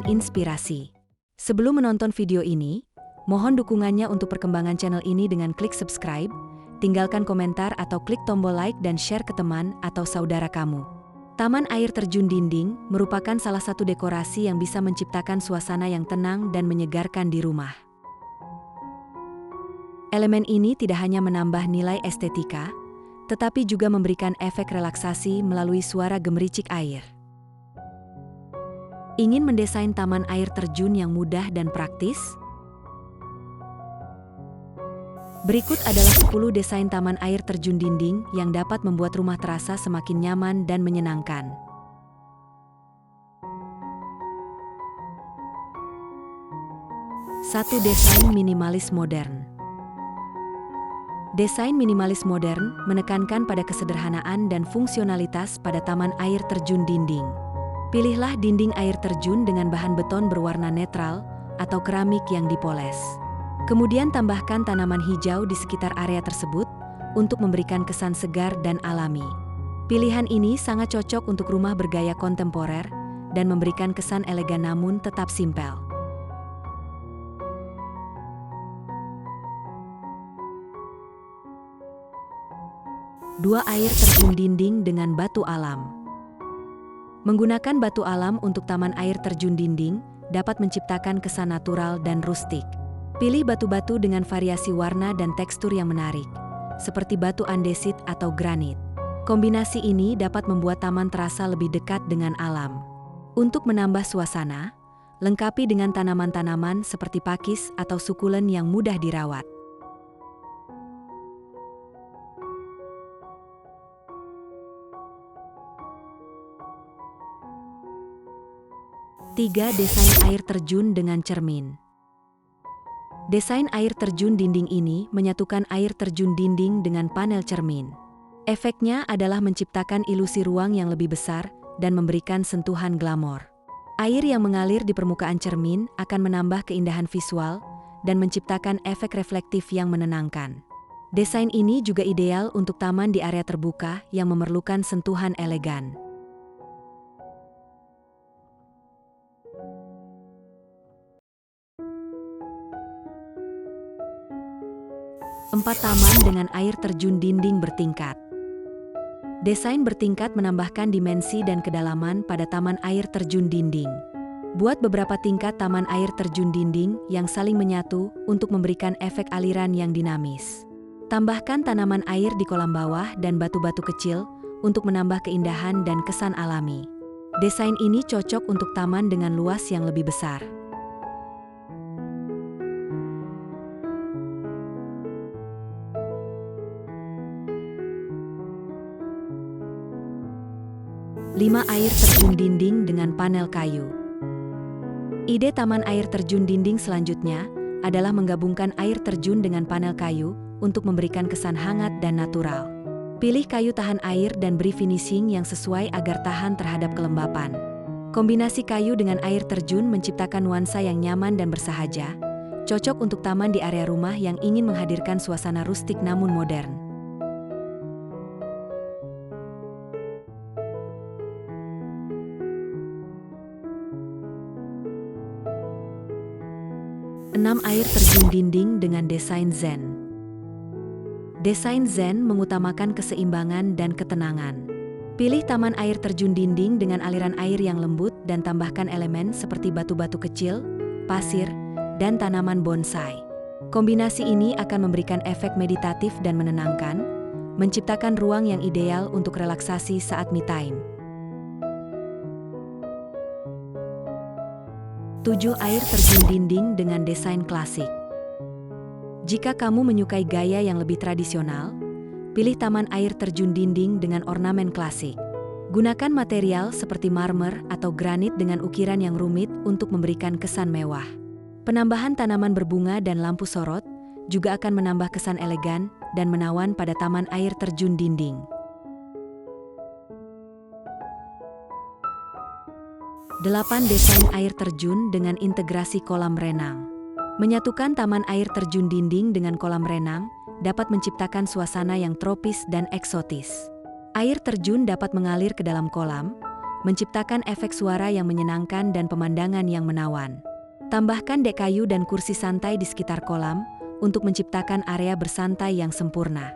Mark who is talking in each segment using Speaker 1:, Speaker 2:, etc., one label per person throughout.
Speaker 1: inspirasi. Sebelum menonton video ini, mohon dukungannya untuk perkembangan channel ini dengan klik subscribe, tinggalkan komentar atau klik tombol like dan share ke teman atau saudara kamu. Taman air terjun dinding merupakan salah satu dekorasi yang bisa menciptakan suasana yang tenang dan menyegarkan di rumah. Elemen ini tidak hanya menambah nilai estetika, tetapi juga memberikan efek relaksasi melalui suara gemericik air. Ingin mendesain taman air terjun yang mudah dan praktis? Berikut adalah 10 desain taman air terjun dinding yang dapat membuat rumah terasa semakin nyaman dan menyenangkan. 1. Desain minimalis modern. Desain minimalis modern menekankan pada kesederhanaan dan fungsionalitas pada taman air terjun dinding. Pilihlah dinding air terjun dengan bahan beton berwarna netral atau keramik yang dipoles. Kemudian tambahkan tanaman hijau di sekitar area tersebut untuk memberikan kesan segar dan alami. Pilihan ini sangat cocok untuk rumah bergaya kontemporer dan memberikan kesan elegan namun tetap simpel. 2. Air terjun dinding dengan batu alam. Menggunakan batu alam untuk taman air terjun dinding dapat menciptakan kesan natural dan rustik. Pilih batu-batu dengan variasi warna dan tekstur yang menarik, seperti batu andesit atau granit. Kombinasi ini dapat membuat taman terasa lebih dekat dengan alam. Untuk menambah suasana, lengkapi dengan tanaman-tanaman seperti pakis atau sukulen yang mudah dirawat. 3. Desain air terjun dengan cermin. Desain air terjun dinding ini menyatukan air terjun dinding dengan panel cermin. Efeknya adalah menciptakan ilusi ruang yang lebih besar dan memberikan sentuhan glamor. Air yang mengalir di permukaan cermin akan menambah keindahan visual dan menciptakan efek reflektif yang menenangkan. Desain ini juga ideal untuk taman di area terbuka yang memerlukan sentuhan elegan. 4. Taman dengan air terjun dinding bertingkat. Desain bertingkat menambahkan dimensi dan kedalaman pada taman air terjun dinding. Buat beberapa tingkat taman air terjun dinding yang saling menyatu untuk memberikan efek aliran yang dinamis. Tambahkan tanaman air di kolam bawah dan batu-batu kecil untuk menambah keindahan dan kesan alami. Desain ini cocok untuk taman dengan luas yang lebih besar. 5. Air terjun dinding dengan panel kayu. Ide taman air terjun dinding selanjutnya adalah menggabungkan air terjun dengan panel kayu untuk memberikan kesan hangat dan natural. Pilih kayu tahan air dan beri finishing yang sesuai agar tahan terhadap kelembapan. Kombinasi kayu dengan air terjun menciptakan nuansa yang nyaman dan bersahaja, cocok untuk taman di area rumah yang ingin menghadirkan suasana rustik namun modern. 6. Air terjun dinding dengan desain zen. Desain zen mengutamakan keseimbangan dan ketenangan. Pilih taman air terjun dinding dengan aliran air yang lembut dan tambahkan elemen seperti batu-batu kecil, pasir, dan tanaman bonsai. Kombinasi ini akan memberikan efek meditatif dan menenangkan, menciptakan ruang yang ideal untuk relaksasi saat me time. 7. Air terjun dinding dengan desain klasik. Jika kamu menyukai gaya yang lebih tradisional, pilih taman air terjun dinding dengan ornamen klasik. Gunakan material seperti marmer atau granit dengan ukiran yang rumit untuk memberikan kesan mewah. Penambahan tanaman berbunga dan lampu sorot juga akan menambah kesan elegan dan menawan pada taman air terjun dinding. 8. Desain air terjun dengan integrasi kolam renang. Menyatukan taman air terjun dinding dengan kolam renang dapat menciptakan suasana yang tropis dan eksotis. Air terjun dapat mengalir ke dalam kolam, menciptakan efek suara yang menyenangkan dan pemandangan yang menawan. Tambahkan dek kayu dan kursi santai di sekitar kolam untuk menciptakan area bersantai yang sempurna.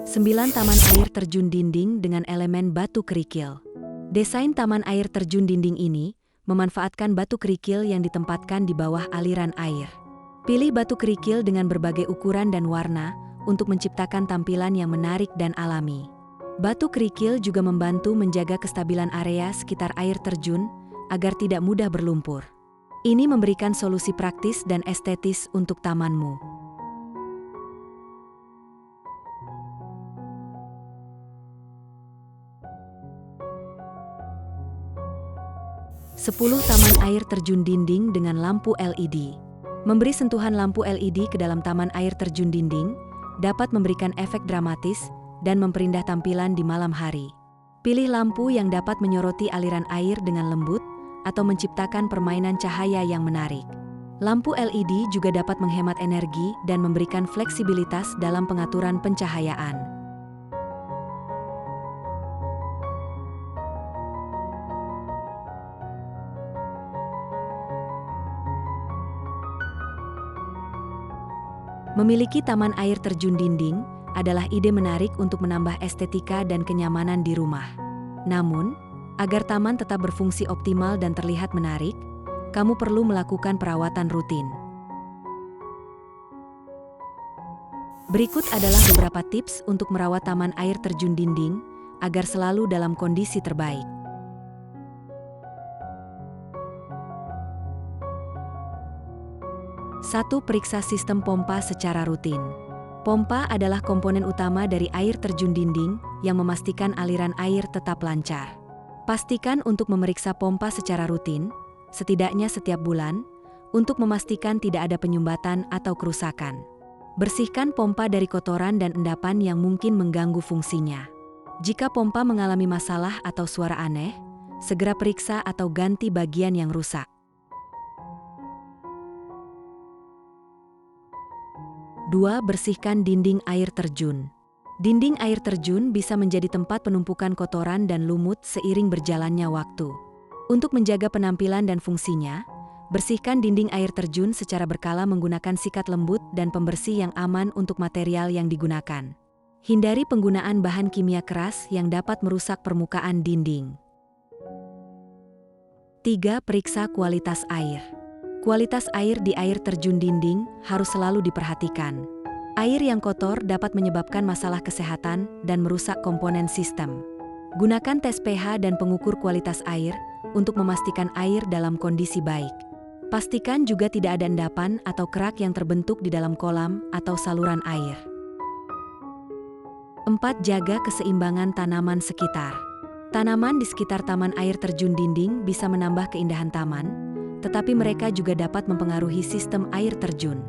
Speaker 1: Sembilan taman air terjun dinding dengan elemen batu kerikil. Desain taman air terjun dinding ini memanfaatkan batu kerikil yang ditempatkan di bawah aliran air. Pilih batu kerikil dengan berbagai ukuran dan warna untuk menciptakan tampilan yang menarik dan alami. Batu kerikil juga membantu menjaga kestabilan area sekitar air terjun agar tidak mudah berlumpur. Ini memberikan solusi praktis dan estetis untuk tamanmu. 10 taman air terjun dinding dengan lampu LED. Memberi sentuhan lampu LED ke dalam taman air terjun dinding dapat memberikan efek dramatis dan memperindah tampilan di malam hari. Pilih lampu yang dapat menyoroti aliran air dengan lembut atau menciptakan permainan cahaya yang menarik. Lampu LED juga dapat menghemat energi dan memberikan fleksibilitas dalam pengaturan pencahayaan. Memiliki taman air terjun dinding adalah ide menarik untuk menambah estetika dan kenyamanan di rumah. Namun, agar taman tetap berfungsi optimal dan terlihat menarik, kamu perlu melakukan perawatan rutin. Berikut adalah beberapa tips untuk merawat taman air terjun dinding agar selalu dalam kondisi terbaik. 1. Periksa sistem pompa secara rutin. Pompa adalah komponen utama dari air terjun dinding yang memastikan aliran air tetap lancar. Pastikan untuk memeriksa pompa secara rutin, setidaknya setiap bulan, untuk memastikan tidak ada penyumbatan atau kerusakan. Bersihkan pompa dari kotoran dan endapan yang mungkin mengganggu fungsinya. Jika pompa mengalami masalah atau suara aneh, segera periksa atau ganti bagian yang rusak. 2. Bersihkan dinding air terjun. Dinding air terjun bisa menjadi tempat penumpukan kotoran dan lumut seiring berjalannya waktu. Untuk menjaga penampilan dan fungsinya, bersihkan dinding air terjun secara berkala menggunakan sikat lembut dan pembersih yang aman untuk material yang digunakan. Hindari penggunaan bahan kimia keras yang dapat merusak permukaan dinding. 3. Periksa kualitas air. Kualitas air di air terjun dinding harus selalu diperhatikan. Air yang kotor dapat menyebabkan masalah kesehatan dan merusak komponen sistem. Gunakan tes pH dan pengukur kualitas air untuk memastikan air dalam kondisi baik. Pastikan juga tidak ada endapan atau kerak yang terbentuk di dalam kolam atau saluran air. 4. Jaga keseimbangan tanaman sekitar. Tanaman di sekitar taman air terjun dinding bisa menambah keindahan taman, tetapi mereka juga dapat mempengaruhi sistem air terjun.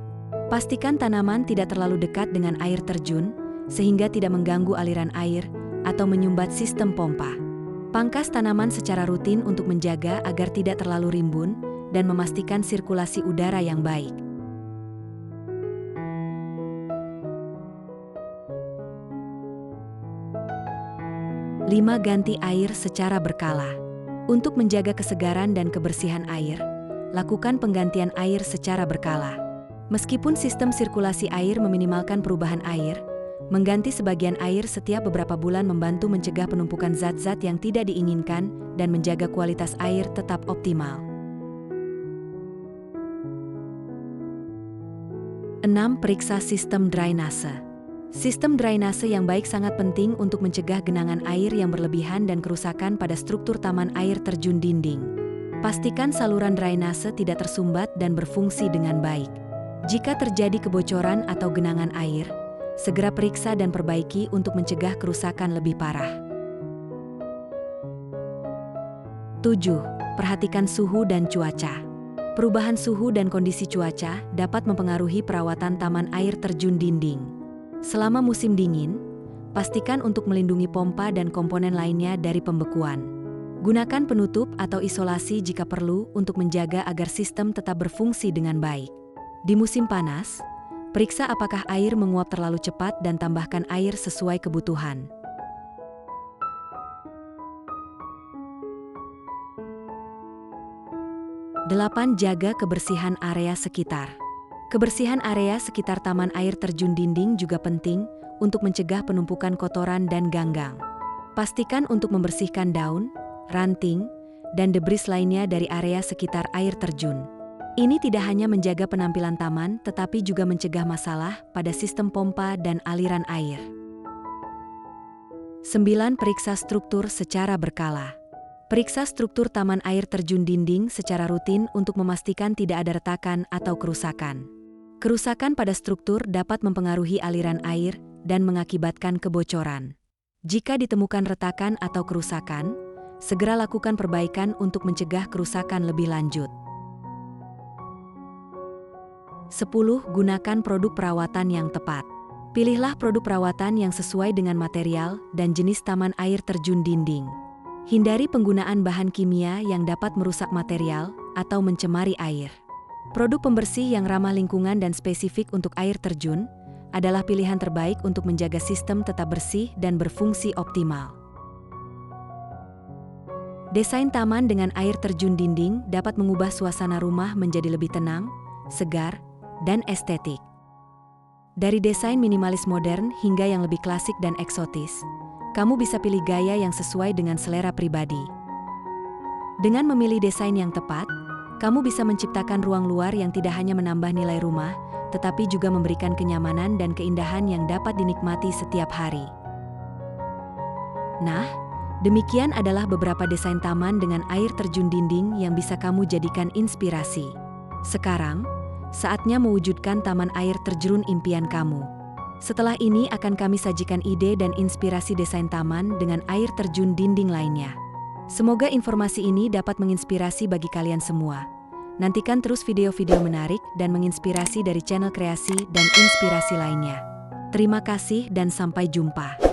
Speaker 1: Pastikan tanaman tidak terlalu dekat dengan air terjun, sehingga tidak mengganggu aliran air atau menyumbat sistem pompa. Pangkas tanaman secara rutin untuk menjaga agar tidak terlalu rimbun dan memastikan sirkulasi udara yang baik. 5. Ganti air secara berkala. Untuk menjaga kesegaran dan kebersihan air, lakukan penggantian air secara berkala. Meskipun sistem sirkulasi air meminimalkan perubahan air, mengganti sebagian air setiap beberapa bulan membantu mencegah penumpukan zat-zat yang tidak diinginkan dan menjaga kualitas air tetap optimal. 6. Periksa sistem drainase. Sistem drainase yang baik sangat penting untuk mencegah genangan air yang berlebihan dan kerusakan pada struktur taman air terjun dinding. Pastikan saluran drainase tidak tersumbat dan berfungsi dengan baik. Jika terjadi kebocoran atau genangan air, segera periksa dan perbaiki untuk mencegah kerusakan lebih parah. 7. Perhatikan suhu dan cuaca. Perubahan suhu dan kondisi cuaca dapat mempengaruhi perawatan taman air terjun dinding. Selama musim dingin, pastikan untuk melindungi pompa dan komponen lainnya dari pembekuan. Gunakan penutup atau isolasi jika perlu untuk menjaga agar sistem tetap berfungsi dengan baik. Di musim panas, periksa apakah air menguap terlalu cepat dan tambahkan air sesuai kebutuhan. Delapan, jaga kebersihan area sekitar. Kebersihan area sekitar taman air terjun dinding juga penting untuk mencegah penumpukan kotoran dan ganggang. Pastikan untuk membersihkan daun, ranting, dan debris lainnya dari area sekitar air terjun. Ini tidak hanya menjaga penampilan taman, tetapi juga mencegah masalah pada sistem pompa dan aliran air. 9. Periksa struktur secara berkala. Periksa struktur taman air terjun dinding secara rutin untuk memastikan tidak ada retakan atau kerusakan. Kerusakan pada struktur dapat mempengaruhi aliran air dan mengakibatkan kebocoran. Jika ditemukan retakan atau kerusakan, segera lakukan perbaikan untuk mencegah kerusakan lebih lanjut. 10. Gunakan produk perawatan yang tepat. Pilihlah produk perawatan yang sesuai dengan material dan jenis taman air terjun dinding. Hindari penggunaan bahan kimia yang dapat merusak material atau mencemari air. Produk pembersih yang ramah lingkungan dan spesifik untuk air terjun adalah pilihan terbaik untuk menjaga sistem tetap bersih dan berfungsi optimal. Desain taman dengan air terjun dinding dapat mengubah suasana rumah menjadi lebih tenang, segar, dan estetik. Dari desain minimalis modern hingga yang lebih klasik dan eksotis, kamu bisa pilih gaya yang sesuai dengan selera pribadi. Dengan memilih desain yang tepat, kamu bisa menciptakan ruang luar yang tidak hanya menambah nilai rumah, tetapi juga memberikan kenyamanan dan keindahan yang dapat dinikmati setiap hari. Nah, demikian adalah beberapa desain taman dengan air terjun dinding yang bisa kamu jadikan inspirasi. Sekarang, saatnya mewujudkan taman air terjun impian kamu. Setelah ini akan kami sajikan ide dan inspirasi desain taman dengan air terjun dinding lainnya. Semoga informasi ini dapat menginspirasi bagi kalian semua. Nantikan terus video-video menarik dan menginspirasi dari channel kreasi dan inspirasi lainnya. Terima kasih dan sampai jumpa.